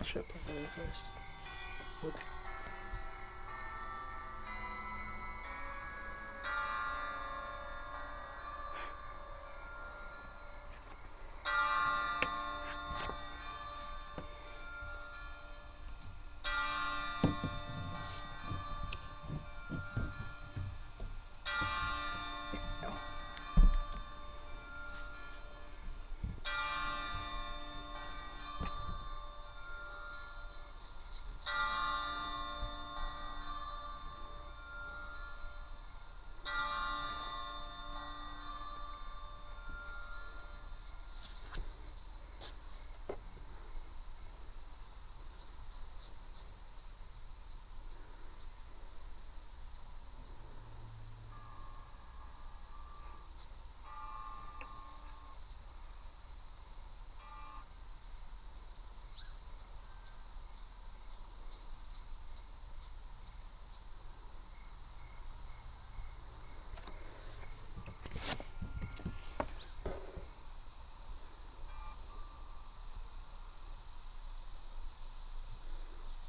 I should have plugged it in first. Whoops.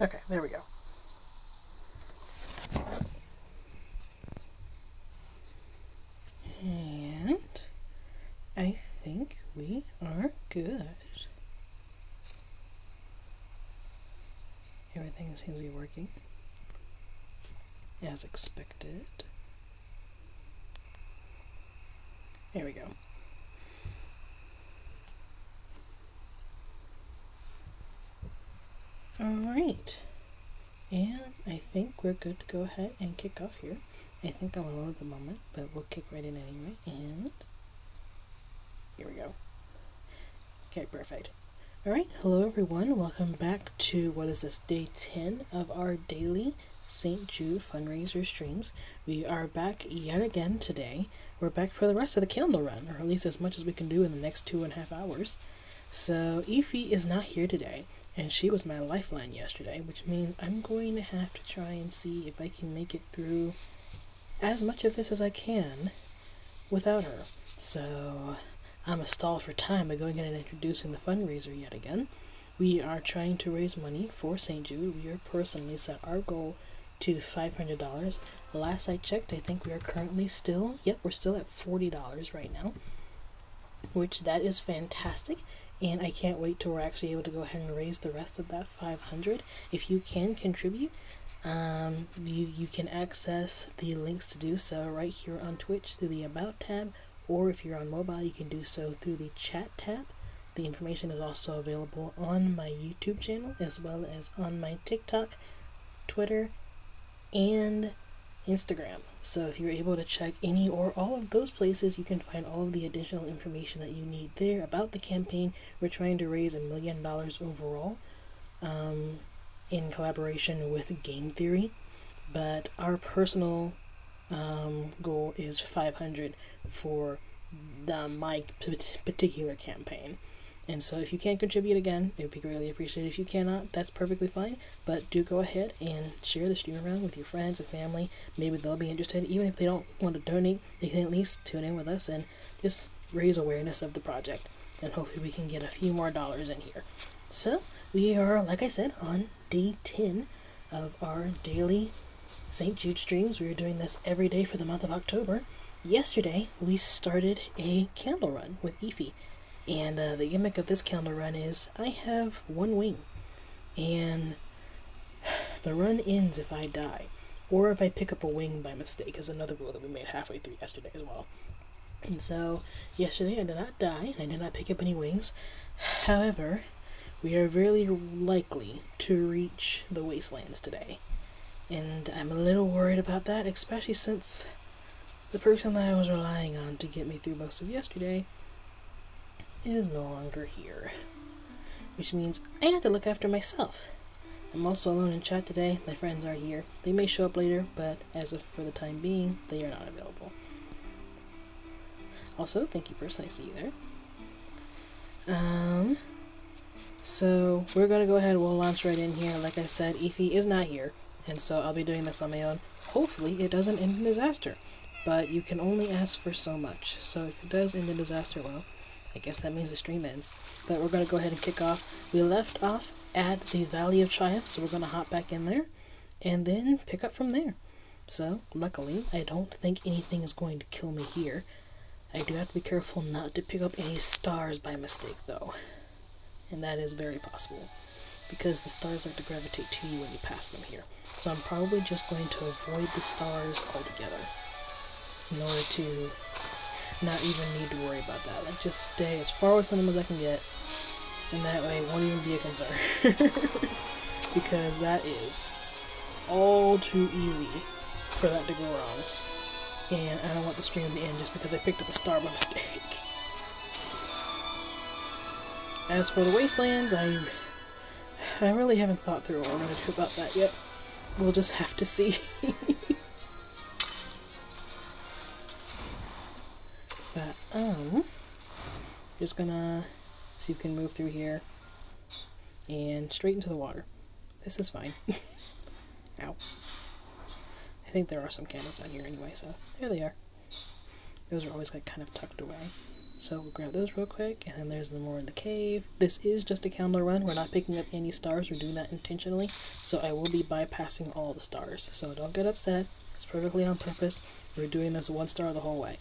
Okay, there we go. And I think we are good. Everything seems to be working as expected. There we go. Alright, and I think we're good to go ahead and kick off here. I think I'm alone at the moment, but we'll kick right in anyway, and here we go. Okay, perfect. Alright, hello everyone, welcome back to, what is this, day 10 of our daily St. Jude fundraiser streams. We are back yet again today. We're back for the rest of the candle run, or at least as much as we can do in the next 2.5 hours. So, Ify is not here today. And she was my lifeline yesterday, which means I'm going to have to try and see if I can make it through as much of this as I can without her. So I'm a stall for time by going ahead and introducing the fundraiser yet again. We are trying to raise money for St. Jude. We are personally set our goal to $500. Last I checked, I think we are currently still, we're still at $40 right now, which that is fantastic. And I can't wait till we're actually able to go ahead and raise the rest of that $500. If you can contribute, you can access the links to do so right here on Twitch through the About tab, or if you're on mobile, you can do so through the Chat tab. The information is also available on my YouTube channel, as well as on my TikTok, Twitter, and Instagram. So if you're able to check any or all of those places, you can find all of the additional information that you need there about the campaign. We're trying to raise $1 million overall in collaboration with Game Theory, but our personal goal is 500 for my particular campaign. And so if you can contribute, again, it would be greatly appreciated. If you cannot, that's perfectly fine. But do go ahead and share the stream around with your friends and family. Maybe they'll be interested. Even if they don't want to donate, they can at least tune in with us and just raise awareness of the project. And hopefully we can get a few more dollars in here. So we are, like I said, on day 10 of our daily St. Jude streams. We are doing this every day for the month of October. Yesterday, we started a candle run with Ify. And the gimmick of this candle run is I have one wing, and the run ends if I die, or if I pick up a wing by mistake, is another rule that we made halfway through yesterday as well. And so yesterday I did not die, and I did not pick up any wings. However, we are very likely to reach the wastelands today, and I'm a little worried about that, especially since the person that I was relying on to get me through most of yesterday is no longer here, which means I have to look after myself. I'm also alone in chat today. My friends aren't here. They may show up later, but as of for the time being, they are not available. Also, thank you, person. I see you there. So we're gonna go ahead. We'll launch right in here. Like I said, Ify is not here, and so I'll be doing this on my own. Hopefully, it doesn't end in disaster, but you can only ask for so much. So if it does end in disaster, well, I guess that means the stream ends. But we're going to go ahead and kick off. We left off at the Valley of Triumph, so we're going to hop back in there and then pick up from there. So, luckily, I don't think anything is going to kill me here. I do have to be careful not to pick up any stars by mistake, though. And that is very possible, because the stars like to gravitate to you when you pass them here. So I'm probably just going to avoid the stars altogether, in order to not even need to worry about that. Like, just stay as far away from them as I can get, and that way it won't even be a concern. Because that is all too easy for that to go wrong. And I don't want the stream to end just because I picked up a star by mistake. As for the wastelands, I really haven't thought through what we're going to do about that yet. We'll just have to see. But, just gonna see if we can move through here and straight into the water. This is fine. Ow. I think there are some candles down here anyway, so there they are. Those are always like kind of tucked away. So we'll grab those real quick, and then there's the more in the cave. This is just a candle run. We're not picking up any stars. We're doing that intentionally, so I will be bypassing all the stars. So don't get upset. It's perfectly on purpose. We're doing this one star the whole way.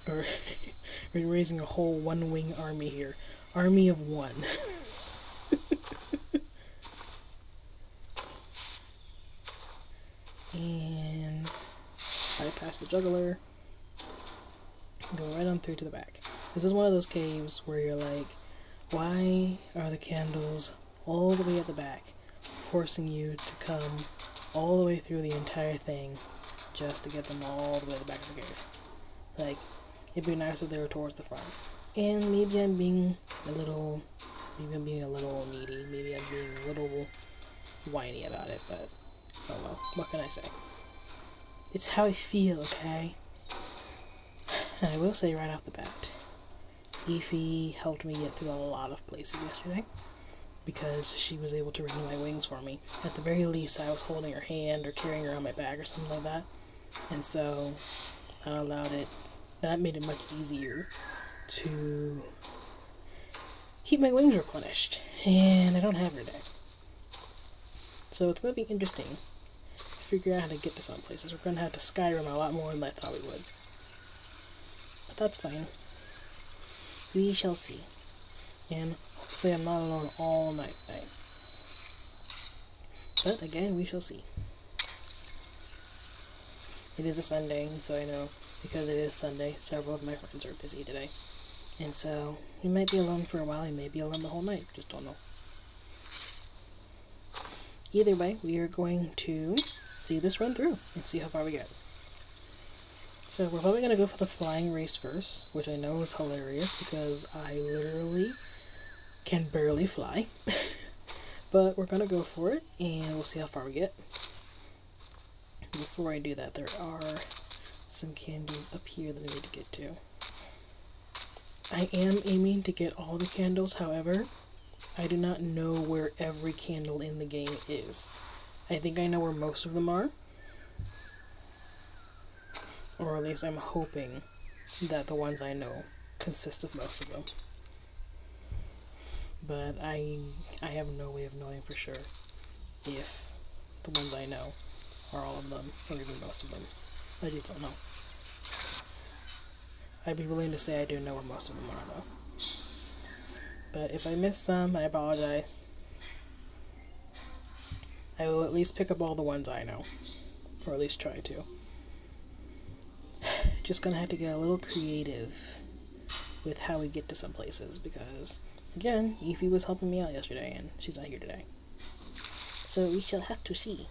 Or we're raising a whole one-wing army here. Army of one. And bypass the juggler. Go right on through to the back. This is one of those caves where you're like, why are the candles all the way at the back, forcing you to come all the way through the entire thing just to get them all the way to the back of the cave? Like, it'd be nice if they were towards the front. And maybe I'm being a little needy, maybe I'm being a little whiny about it, but oh well, what can I say? It's how I feel, okay? I will say right off the bat, Ify helped me get through a lot of places yesterday, because she was able to renew my wings for me. At the very least, I was holding her hand or carrying her on my back or something like that, and so that made it much easier to keep my wings replenished, and I don't have her today. So it's going to be interesting to figure out how to get to some places. We're going to have to Skyrim a lot more than I thought we would. But that's fine. We shall see. And hopefully I'm not alone all night. But again, we shall see. It is a Sunday, and so I know, because it is Sunday, several of my friends are busy today. And so, we might be alone for a while, we may be alone the whole night, just don't know. Either way, we are going to see this run through, and see how far we get. So we're probably going to go for the flying race first, which I know is hilarious, because I literally can barely fly. But we're going to go for it, and we'll see how far we get. Before I do that, there are some candles up here that I need to get to. I am aiming to get all the candles, however, I do not know where every candle in the game is. I think I know where most of them are. Or at least I'm hoping that the ones I know consist of most of them. But I have no way of knowing for sure if the ones I know are all of them, or even most of them. I just don't know. I'd be willing to say I do know where most of them are, though. But if I miss some, I apologize. I will at least pick up all the ones I know. Or at least try to. Just gonna have to get a little creative with how we get to some places, because, again, Ify was helping me out yesterday, and she's not here today. So we shall have to see.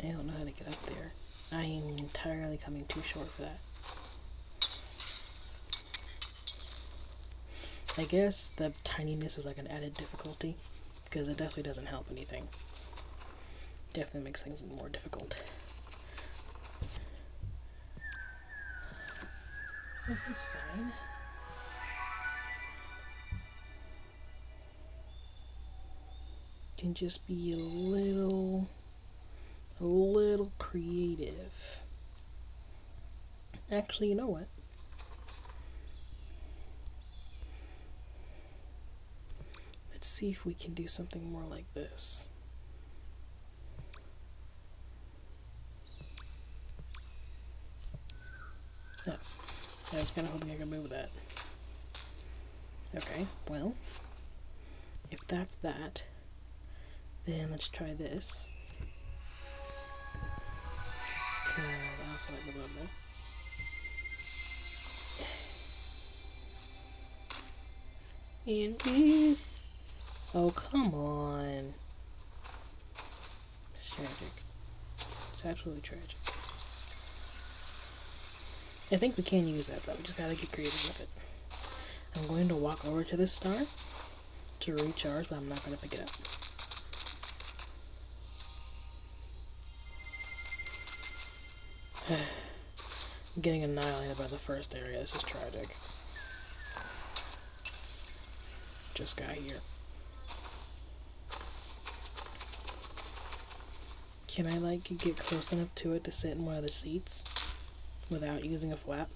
I don't know how to get up there. I am entirely coming too short for that. I guess the tininess is like an added difficulty, because it definitely doesn't help anything. Definitely makes things more difficult. This is fine. Can just be a little a little creative. Actually, you know what? Let's see if we can do something more like this. No, I was kind of hoping I could move that. Okay, well, if that's that, then let's try this. Because I also like the bubble. And oh, come on. It's tragic. It's absolutely tragic. I think we can use that though. We just gotta get creative with it. I'm going to walk over to this star to recharge, but I'm not going to pick it up. I'm getting annihilated by the first area. This is tragic. Just got here. Can I like get close enough to it to sit in one of the seats without using a flap?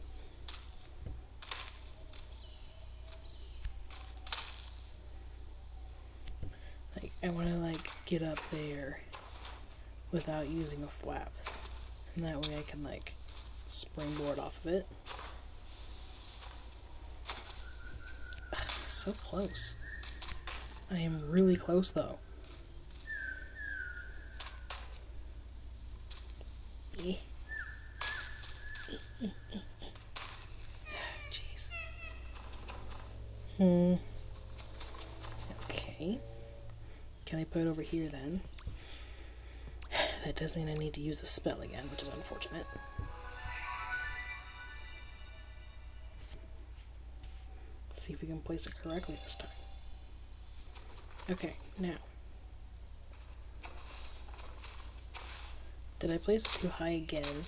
Like, I want to like get up there without using a flap, and that way I can like springboard off of it. So close. I am really close though. Jeez. Okay. Can I put it over here then? That does mean I need to use the spell again, which is unfortunate. Let's see if we can place it correctly this time. Okay, now. Did I place it too high again?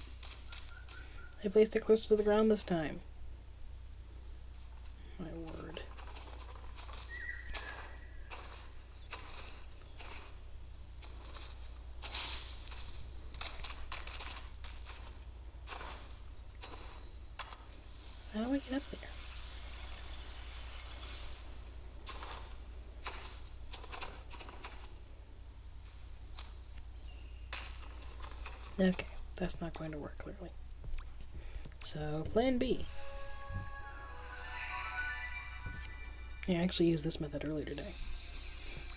I placed it closer to the ground this time. My word. How do I get up there? Okay, that's not going to work clearly. So, plan B. I actually used this method earlier today,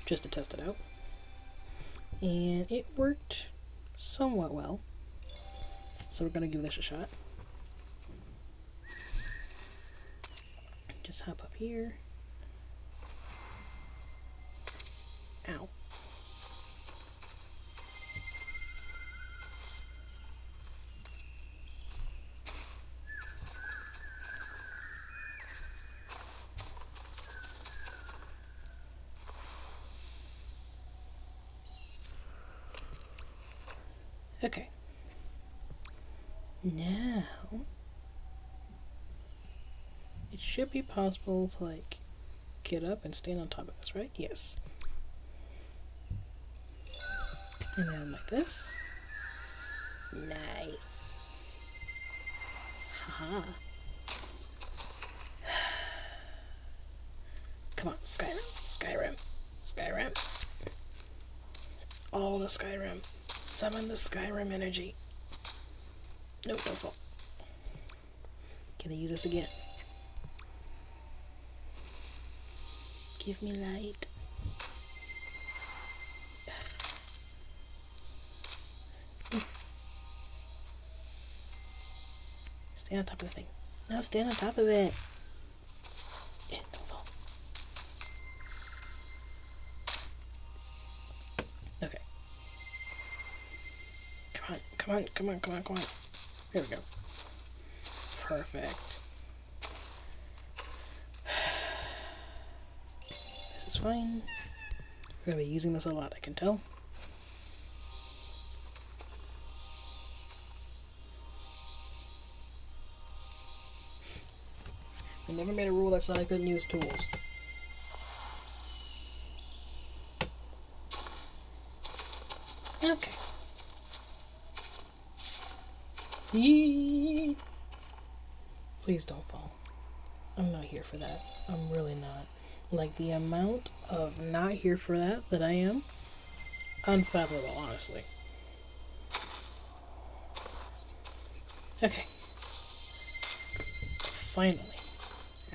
just to test it out. And it worked somewhat well. So we're going to give this a shot. Just hop up here. Ow. Okay. Now, it should be possible to, like, get up and stand on top of this, right? Yes. And then like this. Nice. Haha. Come on, Skyrim, Skyrim, Skyrim. All the Skyrim. Summon the Skyrim energy. Nope, don't fall. Can I use this again? Give me light. Stand on top of the thing. No, stand on top of it. Yeah, don't fall. Okay. Come on, come on, come on, come on, come on. There we go. Perfect. This is fine. We're going to be using this a lot, I can tell. I never made a rule that said I couldn't use tools. Okay. Yee! Please don't fall. I'm not here for that. I'm really not. Like, the amount of not here for that I am, unfathomable, honestly. Okay. Finally.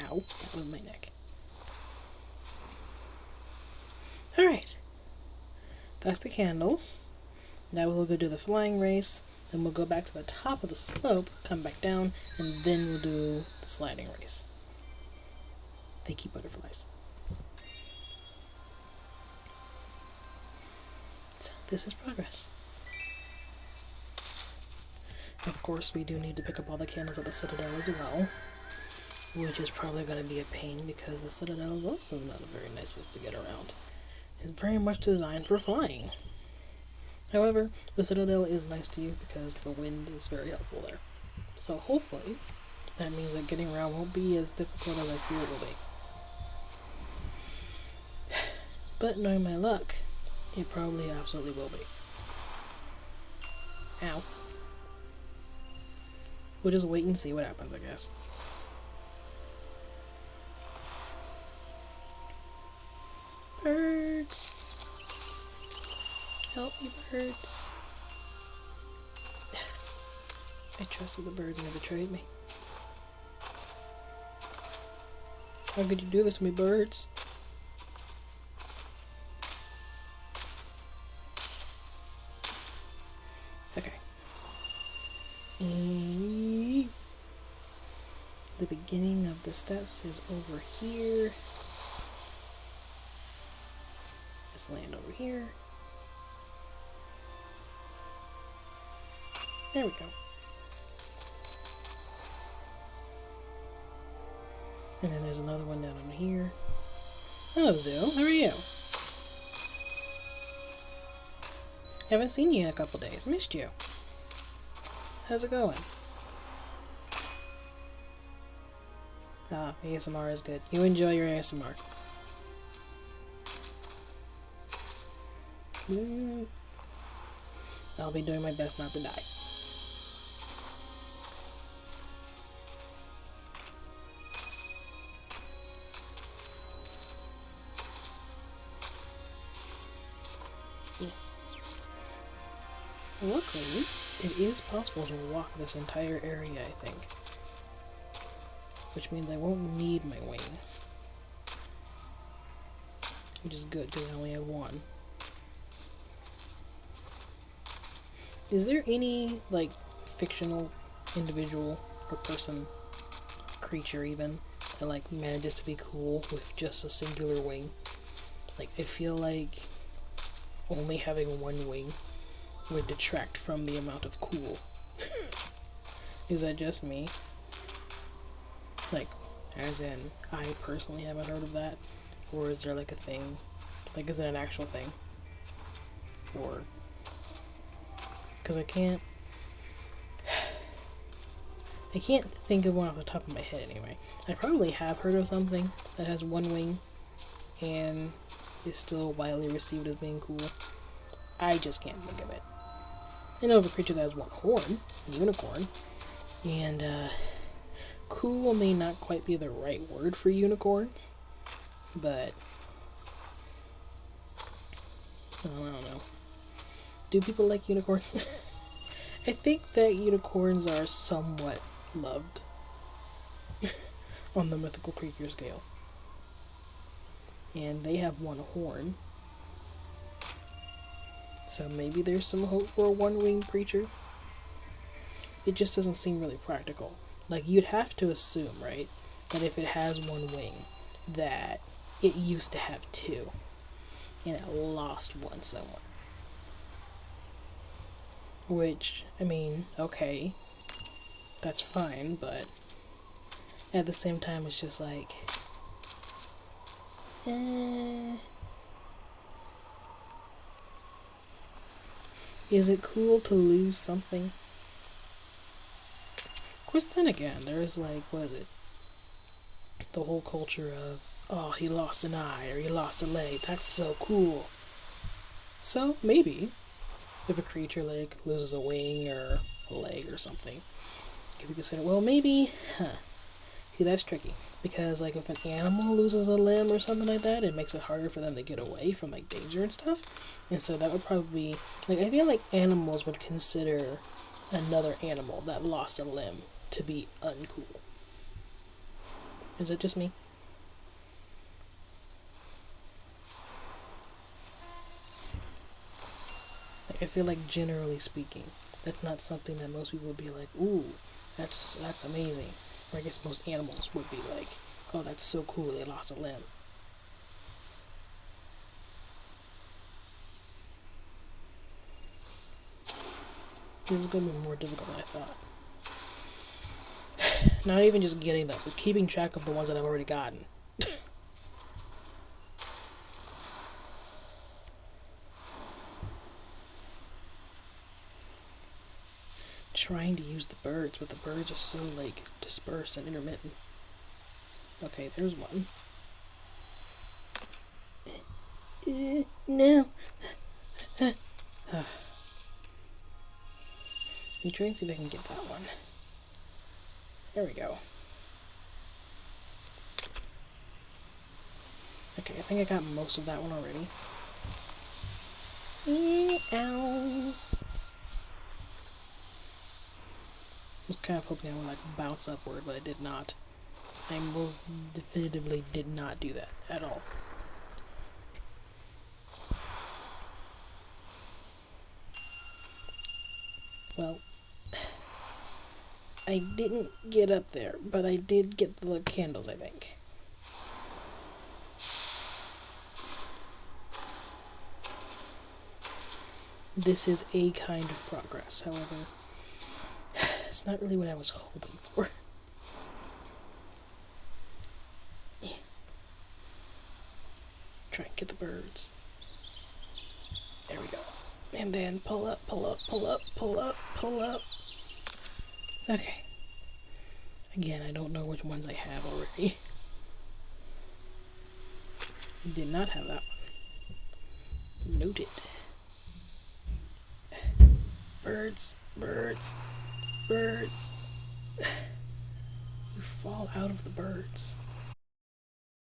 Ow, that was my neck. Alright. That's the candles. Now we'll go do the flying race, then we'll go back to the top of the slope, come back down, and then we'll do the sliding race. They keep butterflies. So this is progress. Of course, we do need to pick up all the candles at the Citadel as well, which is probably going to be a pain because the Citadel is also not a very nice place to get around. It's very much designed for flying. However, the Citadel is nice to you because the wind is very helpful there. So hopefully, that means that getting around won't be as difficult as I fear it will be. But knowing my luck, it probably absolutely will be. Ow. We'll just wait and see what happens, I guess. Birds! Help me, birds. I trusted the birds and they betrayed me. How could you do this to me, birds? Okay. And the beginning of the steps is over here. Just land over here. There we go. And then there's another one down on here. Hello, Zoo. How are you? Haven't seen you in a couple days. Missed you. How's it going? Ah, ASMR is good. You enjoy your ASMR. I'll be doing my best not to die. Luckily, it is possible to walk this entire area, I think. Which means I won't need my wings. Which is good, because I only have one. Is there any, like, fictional individual or person, creature even, that, like, manages to be cool with just a singular wing? Like, I feel like only having one wing would detract from the amount of cool. Is that just me? Like, as in, I personally haven't heard of that? Or is there, like, a thing? Like, is it an actual thing? Or... because I can't think of one off the top of my head anyway. I probably have heard of something that has one wing and is still widely received as being cool. I just can't think of it. I know of a creature that has one horn, a unicorn, and cool may not quite be the right word for unicorns, but well, I don't know. Do people like unicorns? I think that unicorns are somewhat loved on the mythical creature scale. And they have one horn. So maybe there's some hope for a one-winged creature. It just doesn't seem really practical. Like, you'd have to assume, right, that if it has one wing, that it used to have two. And it lost one somewhere. Which, I mean, okay, that's fine, but at the same time, it's just like, is it cool to lose something? Of course, then again, there's like, what is it? The whole culture of, oh, he lost an eye, or he lost a leg, that's so cool. So, maybe if a creature like loses a wing or leg or something. Could be considered, well, maybe, see, that's tricky, because, like, if an animal loses a limb or something like that, it makes it harder for them to get away from, like, danger and stuff, and so that would probably be, like, I feel like animals would consider another animal that lost a limb to be uncool. Is it just me? Like, I feel like, generally speaking, that's not something that most people would be like, ooh, that's amazing. Or I guess most animals would be like, oh, that's so cool, they lost a limb. This is going to be more difficult than I thought. Not even just getting them, but keeping track of the ones that I've already gotten. Trying to use the birds, but the birds are so, like, dispersed and intermittent. Okay, there's one. No. Let me try and see if I can get that one. There we go. Okay, I think I got most of that one already. Ow. I was kind of hoping I would, like, bounce upward, but I did not. I most definitively did not do that at all. Well, I didn't get up there, but I did get the candles, I think. This is a kind of progress, however, it's not really what I was hoping for. Yeah. Try and get the birds. There we go. And then pull up, pull up, pull up, pull up, pull up. Okay. Again, I don't know which ones I have already. Did not have that one. Noted. Birds, birds, birds. You fall out of the birds.